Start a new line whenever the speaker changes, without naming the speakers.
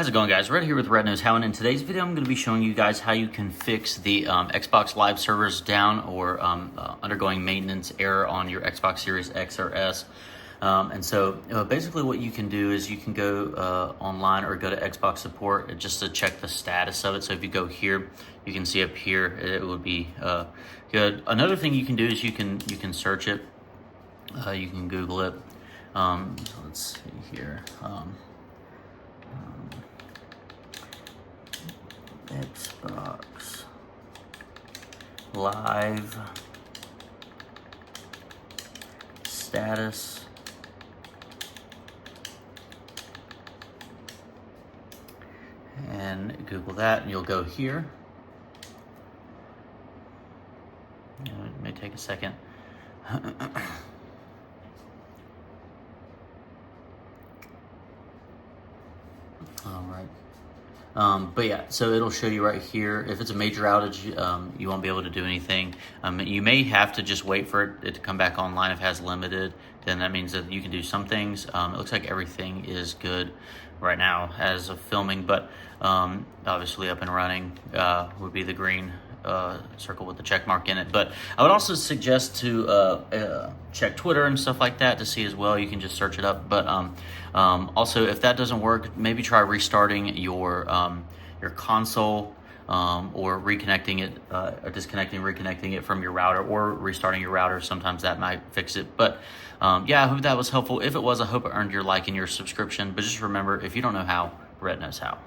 How's it going, guys? Red here with Red Knows How, and in today's video I'm going to be showing you guys how you can fix the Xbox Live servers down or undergoing maintenance error on your Xbox Series X or S. Basically what you can do is you can go online or go to Xbox support just to check the status of it. So if you go here, you can see up here, it would be good. Another thing you can do is you can search it. You can Google it. So let's see here. Xbox Live status. And Google that, and you'll go here. It may take a second. All right. But yeah, so it'll show you right here. If it's a major outage, you won't be able to do anything. You may have to just wait for it to come back online if it has limited. Then that means that you can do some things. It looks like everything is good right now as of filming, but obviously up and running would be the green circle with the check mark in it. But I would also suggest to check Twitter and stuff like that to see as well. You can just search it up. But also, if that doesn't work, maybe try restarting your console or reconnecting it, or disconnecting, reconnecting it from your router, or restarting your router. Sometimes that might fix it. But yeah, I hope that was helpful. If it was, I hope it earned your like and your subscription. But just remember, if you don't know how, Red knows how.